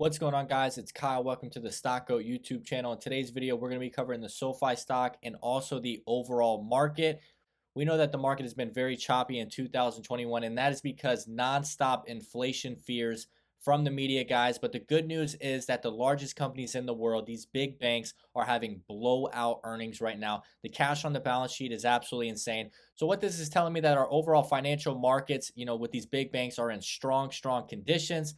What's going on, guys? It's Kyle. Welcome to the Stock Goat YouTube channel. In today's video, we're going to be covering the SoFi stock and also the overall market. We know that the market has been very choppy in 2021, and that is because nonstop inflation fears from the media, guys. But the good news is that the largest companies in the world, these big banks, are having blowout earnings right now. The cash on the balance sheet is absolutely insane. So what this is telling me that our overall financial markets, with these big banks are in strong conditions.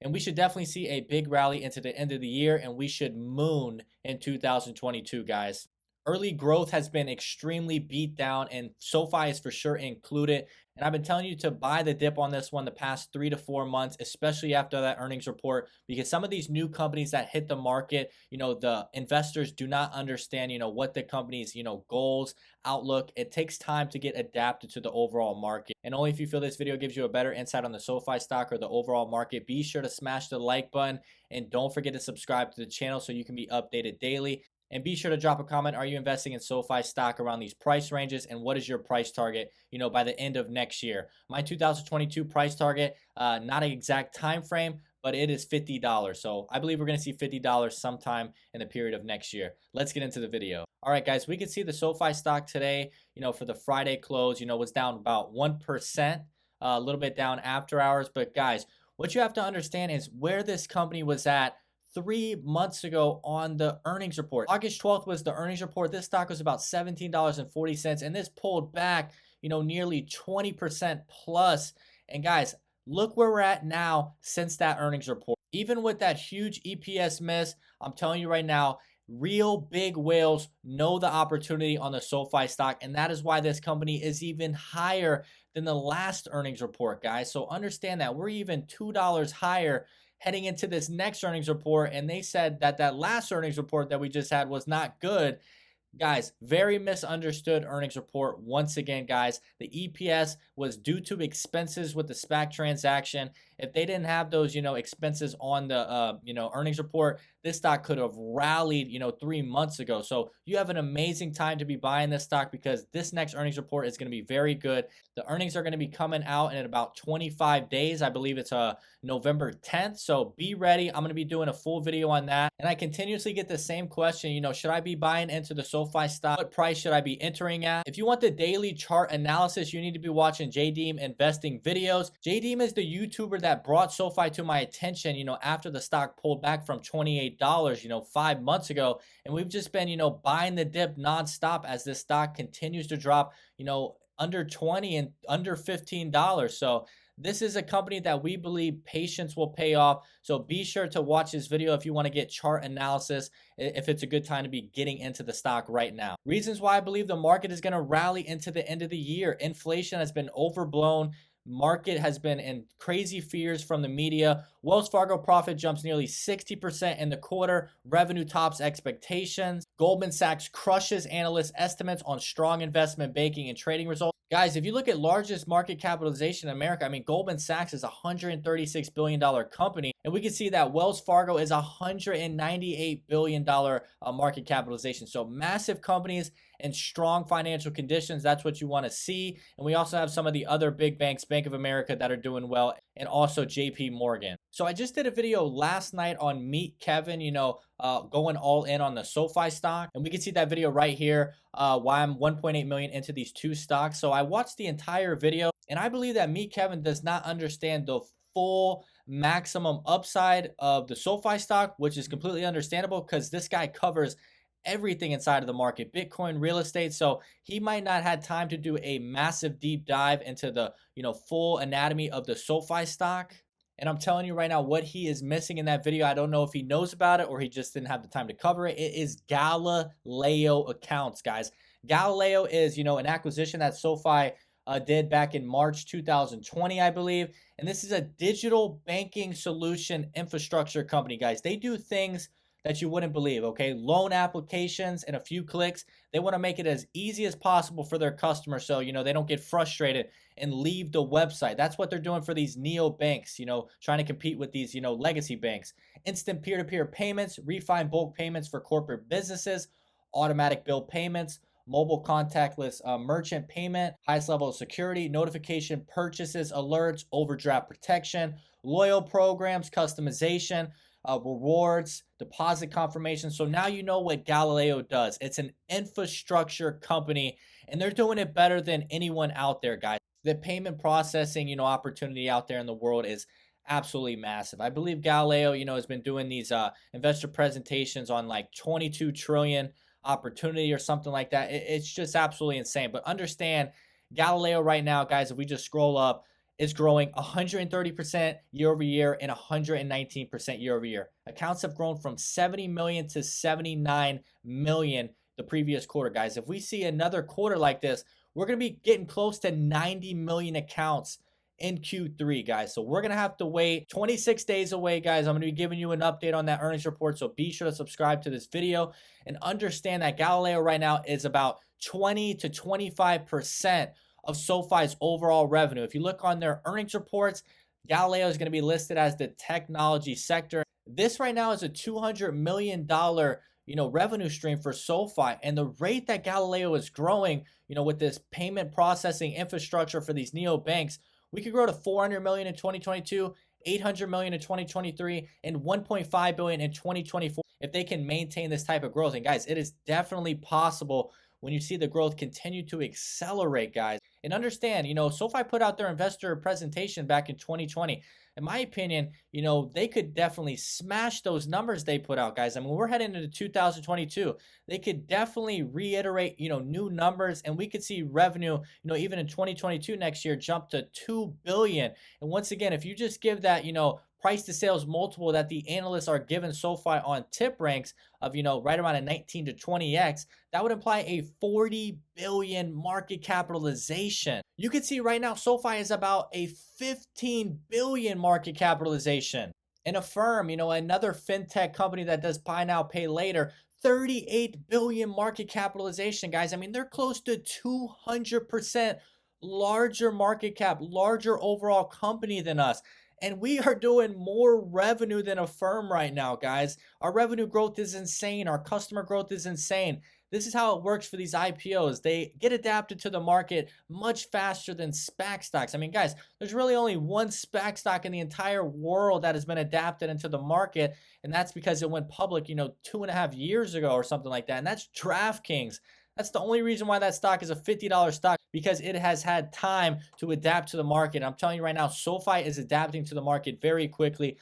And we should definitely see a big rally into the end of the year, and we should moon in 2022, guys. Early growth has been extremely beat down, and SoFi is for sure included. And I've been telling you to buy the dip on this one the past 3 to 4 months, especially after that earnings report, because some of these new companies that hit the market, the investors do not understand, what the company's, goals, outlook. It takes time to get adapted to the overall market. And only if you feel this video gives you a better insight on the SoFi stock or the overall market, be sure to smash the like button and don't forget to subscribe to the channel so you can be updated daily. And be sure to drop a comment. Are you investing in SoFi stock around these price ranges? And what is your price target, by the end of next year? My 2022 price target, not an exact time frame, but it is $50. So I believe we're going to see $50 sometime in the period of next year. Let's get into the video. All right, guys, we can see the SoFi stock today, for the Friday close, was down about 1%, a little bit down after hours. But guys, what you have to understand is where this company was at 3 months ago on the earnings report. August 12th was the earnings report. This stock was about $17.40, and this pulled back, nearly 20% plus. And guys, look where we're at now since that earnings report. Even with that huge EPS miss, I'm telling you right now, real big whales know the opportunity on the SoFi stock, and that is why this company is even higher than the last earnings report, guys. So understand that we're even $2 higher heading into this next earnings report, and they said that that last earnings report that we just had was not good. Guys, very misunderstood earnings report. Once again, guys, the EPS was due to expenses with the SPAC transaction. If they didn't have those, expenses on the, earnings report, this stock could have rallied, 3 months ago. So you have an amazing time to be buying this stock because this next earnings report is going to be very good. The earnings are going to be coming out in about 25 days. I believe it's November 10th. So be ready. I'm going to be doing a full video on that. And I continuously get the same question, should I be buying into the SoFi stock? What price should I be entering at? If you want the daily chart analysis, you need to be watching JDeem investing videos. JDeem is the YouTuber that brought SoFi to my attention, after the stock pulled back from $28, 5 months ago. And we've just been, buying the dip nonstop as this stock continues to drop, under 20 and under $15. So this is a company that we believe patience will pay off. So be sure to watch this video if you want to get chart analysis, if it's a good time to be getting into the stock right now. Reasons why I believe the market is going to rally into the end of the year. Inflation has been overblown. Market has been in crazy fears from the media. Wells Fargo profit jumps nearly 60% in the quarter. Revenue tops expectations. Goldman Sachs crushes analyst estimates on strong investment banking and trading results. Guys, if you look at largest market capitalization in America, Goldman Sachs is a $136 billion company. And we can see that Wells Fargo is a $198 billion market capitalization. So massive companies and strong financial conditions. That's what you want to see. And we also have some of the other big banks, Bank of America, that are doing well, and also JP Morgan. So I just did a video last night on Meet Kevin, going all in on the SoFi stock. And we can see that video right here, why I'm 1.8 million into these two stocks. So I watched the entire video, and I believe that Meet Kevin does not understand the full maximum upside of the SoFi stock, which is completely understandable because this guy covers everything inside of the market, Bitcoin, real estate. So he might not have time to do a massive deep dive into the, full anatomy of the SoFi stock. And I'm telling you right now, what he is missing in that video, I don't know if he knows about it or he just didn't have the time to cover it. It is Galileo accounts, guys. Galileo is, an acquisition that SoFi did back in March 2020, I believe. And this is a digital banking solution infrastructure company, guys. They do things that you wouldn't believe, okay? Loan applications in a few clicks. They want to make it as easy as possible for their customers so, they don't get frustrated and leave the website. That's what they're doing for these neo banks, trying to compete with these, legacy banks. Instant peer-to-peer payments, refined bulk payments for corporate businesses, automatic bill payments, mobile contactless merchant payment, highest level of security, notification purchases, alerts, overdraft protection, loyal programs, customization, rewards, deposit confirmation. So now you know what Galileo does. It's an infrastructure company, and they're doing it better than anyone out there, guys. The payment processing, opportunity out there in the world is absolutely massive. I believe Galileo, has been doing these investor presentations on like 22 trillion opportunity or something like that. It's just absolutely insane. But understand, Galileo right now, guys, if we just scroll up, is growing 130% year over year and 119% year over year. Accounts have grown from 70 million to 79 million the previous quarter, guys. If we see another quarter like this, we're going to be getting close to 90 million accounts in Q3, guys. So we're going to have to wait 26 days away, guys. I'm going to be giving you an update on that earnings report. So be sure to subscribe to this video and understand that Galileo right now is about 20 to 25% of SoFi's overall revenue. If you look on their earnings reports, Galileo is going to be listed as the technology sector. This right now is a $200 million revenue stream for SoFi, and the rate that Galileo is growing, with this payment processing infrastructure for these neobanks, we could grow to 400 million in 2022, 800 million in 2023, and 1.5 billion in 2024 if they can maintain this type of growth. And guys, it is definitely possible when you see the growth continue to accelerate, guys. And understand, SoFi put out their investor presentation back in 2020. In my opinion, they could definitely smash those numbers they put out, guys. I mean, we're heading into 2022. They could definitely reiterate, new numbers, and we could see revenue, even in 2022 next year jump to 2 billion. And once again, if you just give that, price to sales multiple that the analysts are giving SoFi on tip ranks of, right around a 19 to 20x, that would imply a 40 billion market capitalization. You can see right now SoFi is about a 15 billion market capitalization. And Affirm, another fintech company that does buy now, pay later, 38 billion market capitalization, guys. I mean, they're close to 200% larger market cap, larger overall company than us. And we are doing more revenue than Affirm right now, guys. Our revenue growth is insane. Our customer growth is insane. This is how it works for these IPOs. They get adapted to the market much faster than SPAC stocks. I mean, guys, there's really only one SPAC stock in the entire world that has been adapted into the market, and that's because it went public, 2.5 years ago or something like that, and that's DraftKings. That's the only reason why that stock is a $50 stock, because it has had time to adapt to the market. I'm telling you right now, SoFi is adapting to the market very quickly.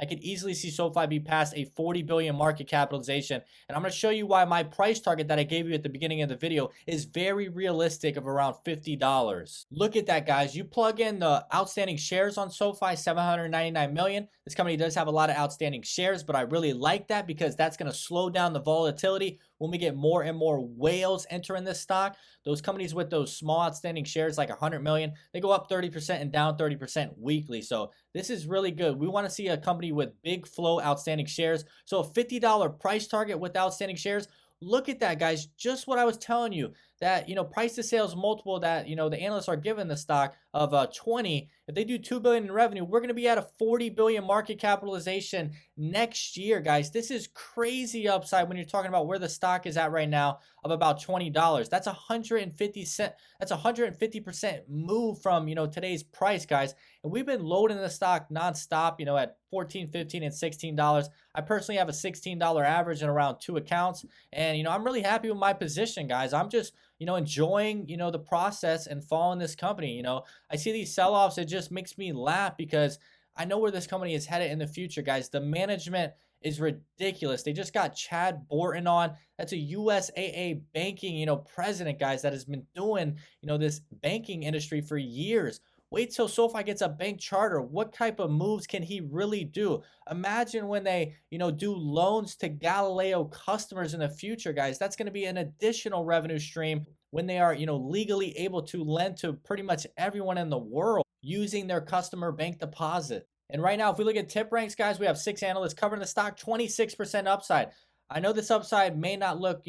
I could easily see SoFi be past a 40 billion market capitalization. And I'm going to show you why my price target that I gave you at the beginning of the video is very realistic of around $50. Look at that, guys. You plug in the outstanding shares on SoFi, 799 million. This company does have a lot of outstanding shares, but I really like that because that's going to slow down the volatility when we get more and more whales entering this stock. Those companies with those small outstanding shares, like 100 million, they go up 30% and down 30% weekly. So this is really good. We want to see a company with big flow outstanding shares. So a $50 price target with outstanding shares. Look at that, guys. Just what I was telling you, that, price to sales multiple that, the analysts are giving the stock of 20. If they do 2 billion in revenue, we're going to be at a 40 billion market capitalization next year, guys. This is crazy upside when you're talking about where the stock is at right now of about $20. That's 150 cent. That's 150% move from, today's price, guys. And we've been loading the stock nonstop, at $14, $15, and $16. I personally have a $16 average in around 2 accounts. And, I'm really happy with my position, guys. I'm just, enjoying, the process and following this company. I see these sell-offs. It just makes me laugh because I know where this company is headed in the future, guys. The management is ridiculous. They just got Chad Borton on. That's a USAA banking, president, guys, that has been doing, this banking industry for years. Wait till SoFi gets a bank charter. What type of moves can he really do? Imagine when they, do loans to Galileo customers in the future, guys. That's going to be an additional revenue stream when they are, legally able to lend to pretty much everyone in the world using their customer bank deposit. And right now, if we look at tip ranks, guys, we have 6 analysts covering the stock, 26% upside. I know this upside may not look,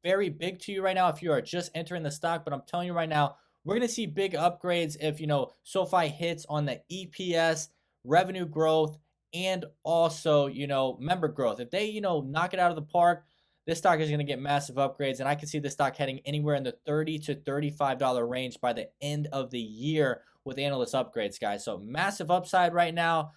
very big to you right now if you are just entering the stock, but I'm telling you right now, we're going to see big upgrades if, SoFi hits on the EPS, revenue growth, and also, member growth. If they, knock it out of the park, this stock is going to get massive upgrades, and I can see this stock heading anywhere in the $30 to $35 range by the end of the year with analyst upgrades, guys. So massive upside right now.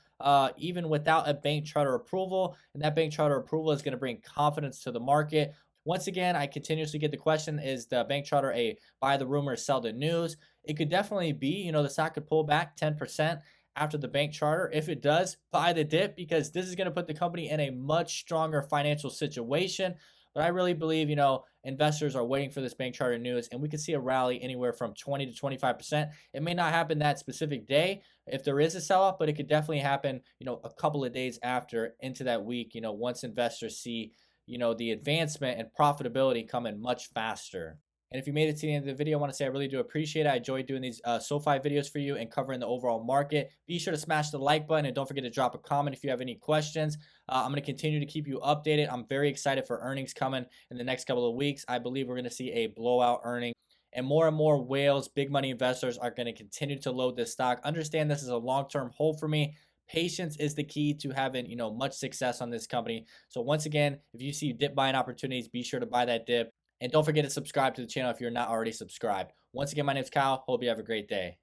even without a bank charter approval. And that bank charter approval is going to bring confidence to the market. Once again, I continuously get the question, is the bank charter a buy the rumor, sell the news? It could definitely be. The stock could pull back 10% after the bank charter. If it does, buy the dip, because this is going to put the company in a much stronger financial situation. But I really believe, investors are waiting for this bank charter news, and we could see a rally anywhere from 20 to 25%. It may not happen that specific day if there is a sell off, but it could definitely happen, a couple of days after into that week, once investors see, the advancement and profitability coming much faster. And if you made it to the end of the video, I want to say I really do appreciate it. I enjoy doing these SoFi videos for you and covering the overall market. Be sure to smash the like button and don't forget to drop a comment if you have any questions. I'm going to continue to keep you updated. I'm very excited for earnings coming in the next couple of weeks. I believe we're going to see a blowout earning, and more whales, big money investors are going to continue to load this stock. Understand this is a long-term hold for me. Patience is the key to having, much success on this company. So once again, if you see dip buying opportunities, be sure to buy that dip. And don't forget to subscribe to the channel if you're not already subscribed. Once again, my name is Kyle. Hope you have a great day.